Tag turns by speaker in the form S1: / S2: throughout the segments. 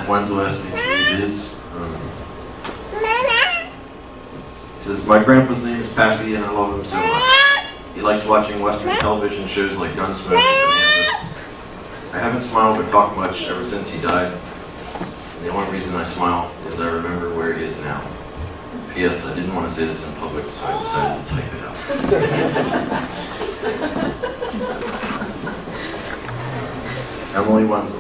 S1: Wenzel asked me to read his. He says, my grandpa's name is Pappy and I love him so much. He likes watching Western television shows like Gunsmoke and Bonanza. I haven't smiled or talked much ever since he died. And the only reason I smile is I remember where he is now. P.S. I didn't want to say this in public, so I decided to type it out. Emily Wenzel.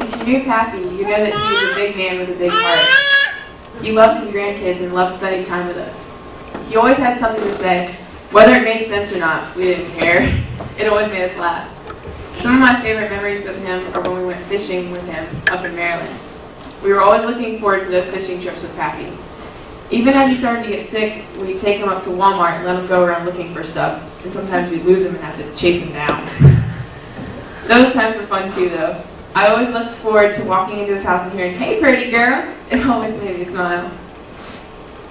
S2: If you knew Pappy, you know that he was a big man with a big heart. He loved his grandkids and loved spending time with us. He always had something to say. Whether it made sense or not, we didn't care. It always made us laugh. Some of my favorite memories of him are when we went fishing with him up in Maryland. We were always looking forward to those fishing trips with Pappy. Even as he started to get sick, we'd take him up to Walmart and let him go around looking for stuff, and sometimes we'd lose him and have to chase him down. Those times were fun too, though. I always looked forward to walking into his house and hearing, "Hey, pretty girl." It always made me smile.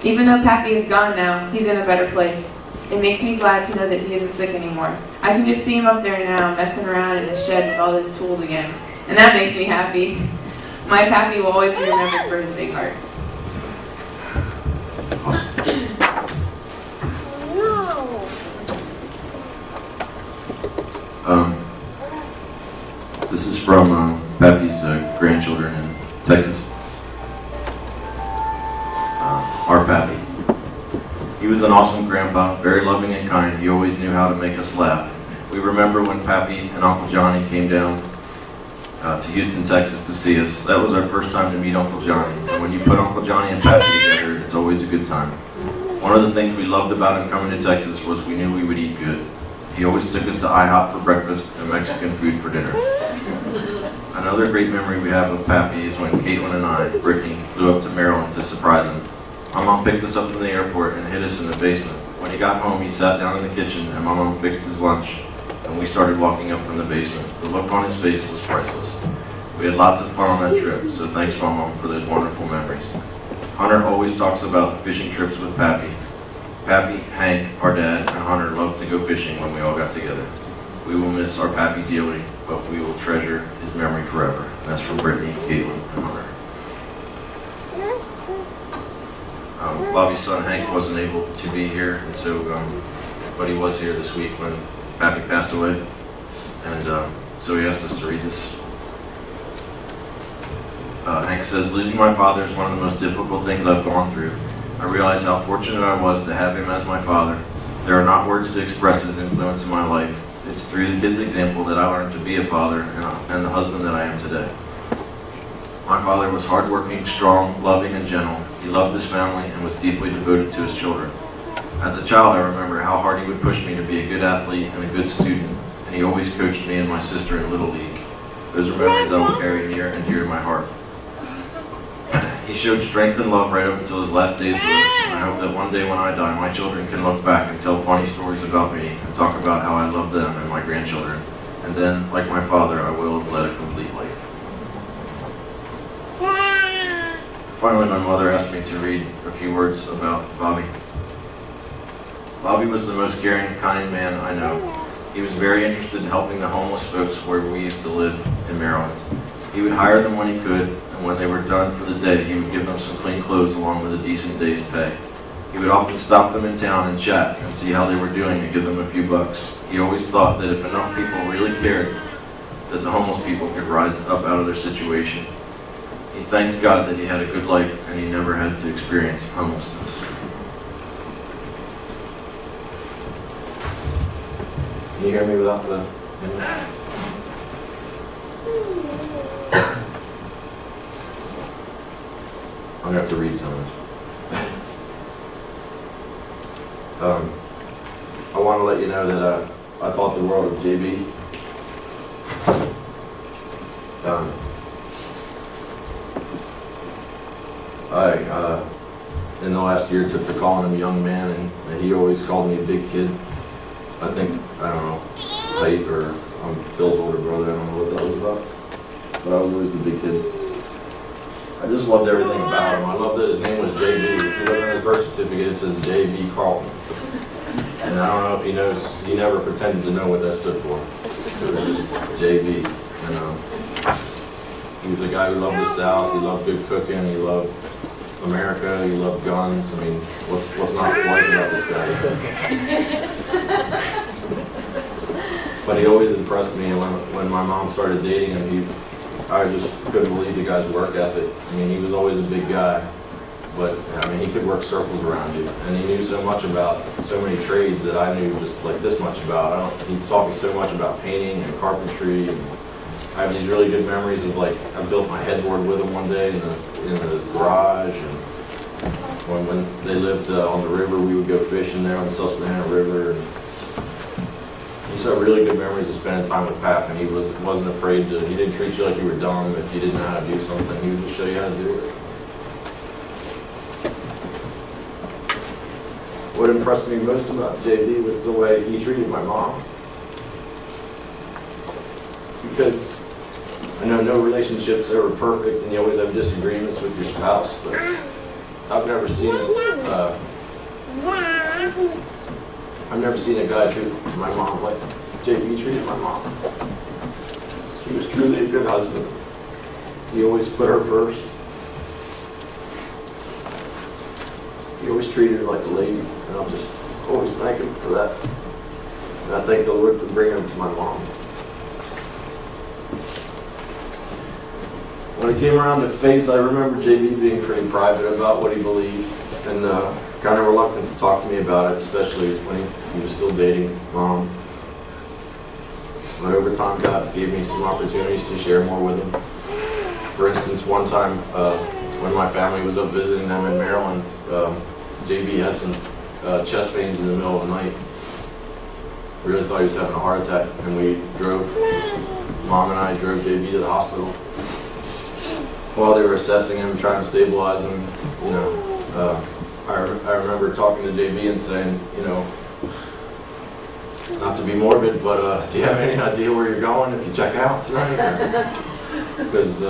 S2: Even though Pappy is gone now, he's in a better place. It makes me glad to know that he isn't sick anymore. I can just see him up there now, messing around in his shed with all his tools again. And that makes me happy. My Pappy will always be remembered for his big heart.
S1: This is from Pappy's grandchildren in Texas. Our Pappy. He was an awesome grandpa, very loving and kind. He always knew how to make us laugh. We remember when Pappy and Uncle Johnny came down to Houston, Texas to see us. That was our first time to meet Uncle Johnny. And when you put Uncle Johnny and Pappy together, it's always a good time. One of the things we loved about him coming to Texas was we knew we would eat good. He always took us to IHOP for breakfast and Mexican food for dinner. Another great memory we have of Pappy is when Caitlin and I, Brittany, flew up to Maryland to surprise him. My mom picked us up from the airport and hid us in the basement. When he got home, he sat down in the kitchen and my mom fixed his lunch, and we started walking up from the basement. The look on his face was priceless. We had lots of fun on that trip, so thanks, Mom, for those wonderful memories. Hunter always talks about fishing trips with Pappy. Pappy, Hank, our dad, and Hunter loved to go fishing when we all got together. We will miss our Pappy dearly, but we will treasure his memory forever. And that's from Brittany, Caitlin, and Hunter. Bobby's son Hank wasn't able to be here, and so, but he was here this week when Pappy passed away, and so he asked us to read this. Hank says, losing my father is one of the most difficult things I've gone through. I realize how fortunate I was to have him as my father. There are not words to express his influence in my life. It's through his example that I learned to be a father and the husband that I am today. My father was hardworking, strong, loving, and gentle. He loved his family and was deeply devoted to his children. As a child, I remember how hard he would push me to be a good athlete and a good student, and he always coached me and my sister in Little League. Those are memories I will carry near and dear to my heart. He showed strength and love right up until his last days with us, and I hope that one day when I die, my children can look back and tell funny stories about me and talk about how I love them and my grandchildren. And then, like my father, I will have led a complete life. Finally, my mother asked me to read a few words about Bobby. Bobby was the most caring, kind man I know. He was very interested in helping the homeless folks where we used to live in Maryland. He would hire them when he could, and when they were done for the day, he would give them some clean clothes along with a decent day's pay. He would often stop them in town and chat and see how they were doing and give them a few bucks. He always thought that if enough people really cared, that the homeless people could rise up out of their situation. He thanked God that he had a good life and he never had to experience homelessness. Can you hear me without the... I'm going to have to read some of this. I want to let you know that I thought the world of JB. In the last year, took to calling him a young man, and he always called me a big kid. I think, I don't know, height, or I'm Phil's older brother, I don't know what that was about. But I was always the big kid. I just loved everything about him. I loved that his name was JB. If you look at his birth certificate it says J.B. Carlton. And I don't know if he knows, he never pretended to know what that stood for. It was just J.B. And he was a guy who loved the South, he loved good cooking, he loved America, he loved guns. I mean, what's not to like about this guy? But he always impressed me, and when my mom started dating him, I just couldn't believe the guy's work ethic. I mean, he was always a big guy, but I mean, he could work circles around you, and he knew so much about so many trades that I knew just like this much about. He taught me so much about painting and carpentry, and I have these really good memories of like I built my headboard with him one day in the garage, and when they lived on the river, we would go fishing there on the Susquehanna River. And just have really good memories of spending time with Pap, and he wasn't afraid to. He didn't treat you like you were dumb if you didn't know how to do something. He would just show you how to do it. What impressed me most about JD was the way he treated my mom. Because I know no relationship's ever perfect, and you always have disagreements with your spouse, but I've never seen a guy treat my mom like JB treated my mom. He was truly a good husband. He always put her first. He always treated her like a lady, and I'll just always thank him for that. And I thank the Lord for bringing him to my mom. When it came around to faith, I remember JB being pretty private about what he believed, and kind of reluctant to talk to me about it, especially when he was still dating Mom. But over time, God gave me some opportunities to share more with him. For instance, one time when my family was up visiting them in Maryland, JB had some chest pains in the middle of the night. We really thought he was having a heart attack, and Mom and I drove JB to the hospital. While they were assessing him, trying to stabilize him, I remember talking to JB and saying, not to be morbid, but do you have any idea where you're going if you check out tonight? Because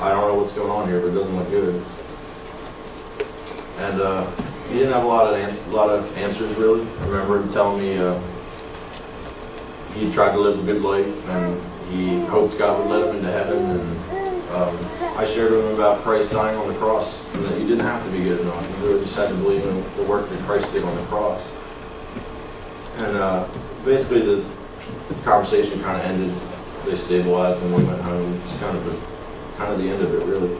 S1: I don't know what's going on here, but it doesn't look good. And he didn't have a lot of answers really. I remember him telling me he tried to live a good life, and he hoped God would let him into heaven. And I shared with him about Christ dying on the cross, and that you didn't have to be good enough. You really just had to believe in the work that Christ did on the cross. And basically the conversation kind of ended. They stabilized and we went home. It's kind of the end of it, really.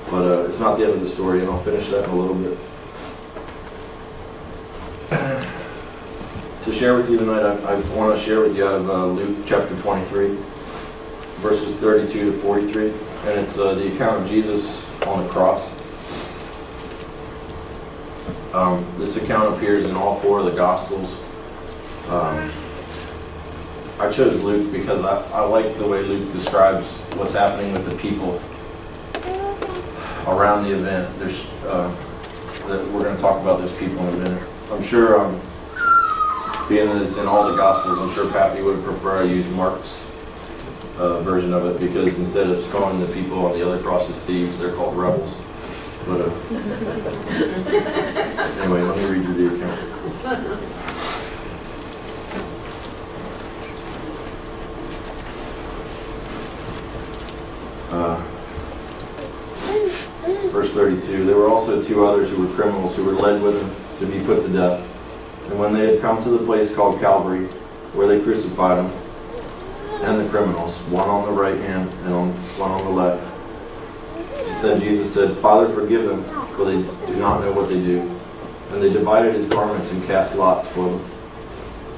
S1: But it's not the end of the story, and I'll finish that in a little bit. To share with you tonight, I want to share with you out of Luke chapter 23. Verses 32 to 43, and it's the account of Jesus on the cross. This account appears in all four of the Gospels. I chose Luke because I like the way Luke describes what's happening with the people around the event. We're going to talk about those people in a minute. I'm sure, being that it's in all the Gospels, I'm sure Pappy would prefer I use Mark's version of it, because instead of calling the people on the other cross as thieves, they're called rebels. But anyway, let me read you the account. Verse 32, there were also two others who were criminals who were led with him to be put to death. And when they had come to the place called Calvary, where they crucified him, and the criminals, one on the right hand and one on the left. Then Jesus said, Father, forgive them, for they do not know what they do. And they divided his garments and cast lots for them.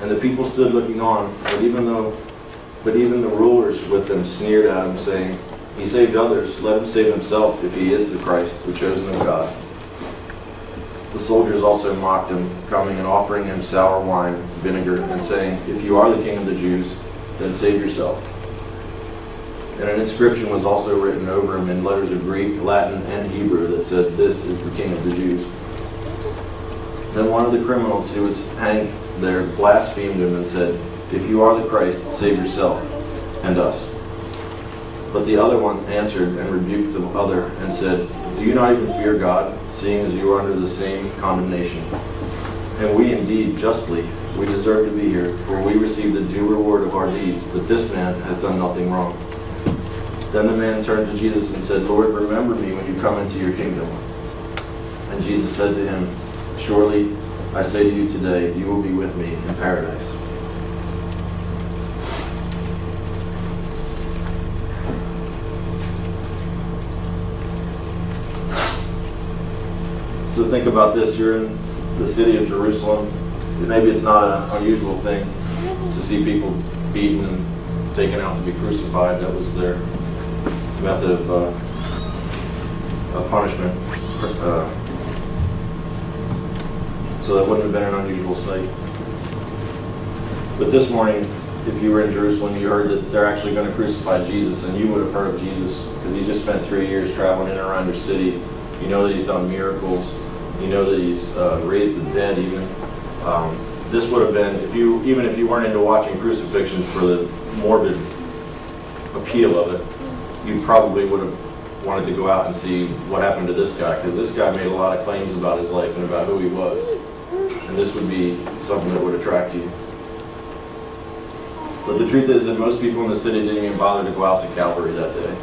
S1: And the people stood looking on, but even the rulers with them sneered at him, saying, He saved others, let him save himself if he is the Christ, the chosen of God. The soldiers also mocked him, coming and offering him sour wine, vinegar, and saying, If you are the king of the Jews, then save yourself. And an inscription was also written over him in letters of Greek, Latin, and Hebrew that said, This is the King of the Jews. Then one of the criminals who was hanged there blasphemed him and said, If you are the Christ, save yourself and us. But the other one answered and rebuked the other Father and said, "Do you not even fear God, seeing as you are under the same condemnation? And we indeed, justly, we deserve to be here, for we received the due reward of our deeds, but this man has done nothing wrong." Then the man turned to Jesus and said, "Lord, remember me when you come into your kingdom." And Jesus said to him, "Surely I say to you today, you will be with me in paradise." So think about this. You're in the city of Jerusalem. Maybe it's not an unusual thing to see people beaten and taken out to be crucified. That was their method of punishment. So that wouldn't have been an unusual sight. But this morning, if you were in Jerusalem, you heard that they're actually going to crucify Jesus, and you would have heard of Jesus because he just spent 3 years traveling in and around your city. You know that he's done miracles. You know that he's raised the dead even. This would have been, even if you weren't into watching crucifixions for the morbid appeal of it, you probably would have wanted to go out and see what happened to this guy, because this guy made a lot of claims about his life and about who he was. And this would be something that would attract you. But the truth is that most people in the city didn't even bother to go out to Calvary that day.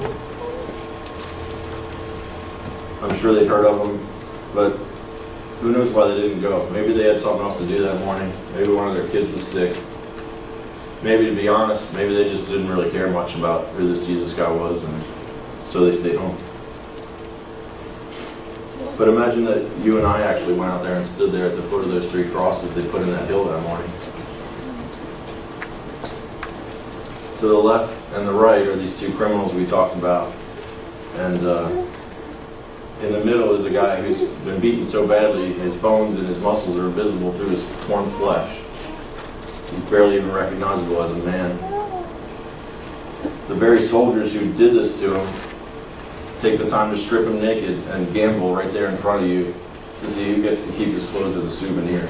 S1: I'm sure they'd heard of him, but who knows why they didn't go. Maybe they had something else to do that morning. Maybe one of their kids was sick. Maybe, to be honest, maybe they just didn't really care much about who this Jesus guy was, and so they stayed home. But imagine that you and I actually went out there and stood there at the foot of those 3 crosses they put in that hill that morning. To the left and the right are these 2 criminals we talked about. And in the middle is a guy who's been beaten so badly, his bones and his muscles are visible through his torn flesh. He's barely even recognizable as a man. The very soldiers who did this to him take the time to strip him naked and gamble right there in front of you to see who gets to keep his clothes as a souvenir.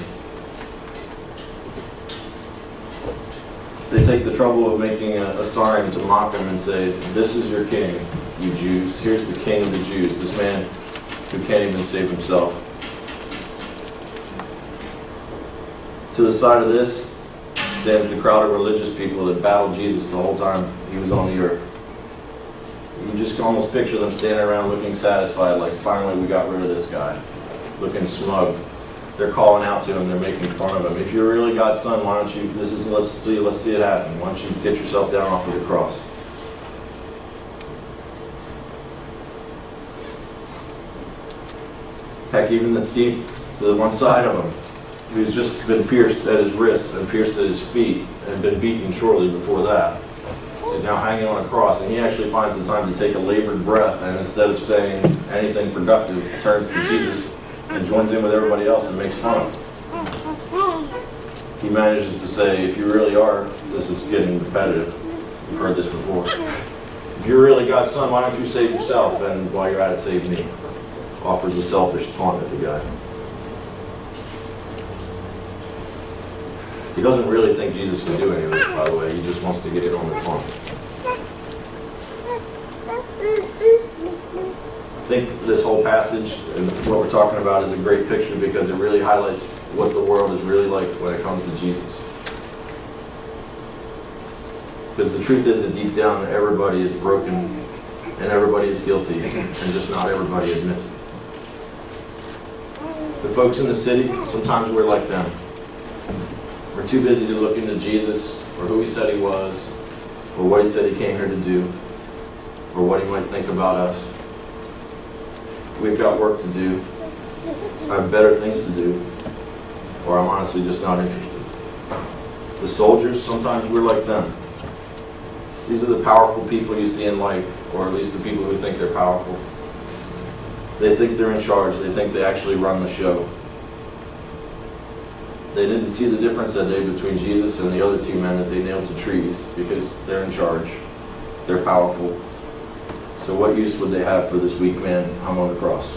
S1: They take the trouble of making a sign to mock him and say, "This is your king, you Jews. Here's the king of the Jews, this man who can't even save himself." To the side of this stands the crowd of religious people that battled Jesus the whole time he was on the earth. You just can almost picture them standing around looking satisfied, like, finally we got rid of this guy, looking smug. They're calling out to him, they're making fun of him. "If you're really God's son, why don't you, let's see it happen. Why don't you get yourself down off of the cross?" Heck, even the thief to the one side of him, who's just been pierced at his wrists and pierced at his feet and been beaten shortly before that, is now hanging on a cross, and he actually finds the time to take a labored breath, and instead of saying anything productive, turns to Jesus and joins in with everybody else and makes fun of him. He manages to say, "If you really are," this is getting repetitive, you've heard this before, "if you're really God's son, why don't you save yourself, and while you're at it, save me." Offers a selfish taunt at the guy. He doesn't really think Jesus can do any of it, by the way. He just wants to get in on the taunt. I think this whole passage and what we're talking about is a great picture because it really highlights what the world is really like when it comes to Jesus. Because the truth is that deep down everybody is broken and everybody is guilty, and just not everybody admits it. The folks in the city, sometimes we're like them. We're too busy to look into Jesus, or who he said he was, or what he said he came here to do, or what he might think about us. We've got work to do. I have better things to do, or I'm honestly just not interested. The soldiers, sometimes we're like them. These are the powerful people you see in life, or at least the people who think they're powerful. They think they're in charge. They think they actually run the show. They didn't see the difference that day between Jesus and the other 2 men that they nailed to trees because they're in charge. They're powerful. So what use would they have for this weak man hung on the cross?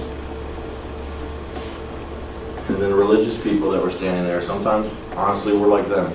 S1: And then the religious people that were standing there, sometimes, honestly, we're like them.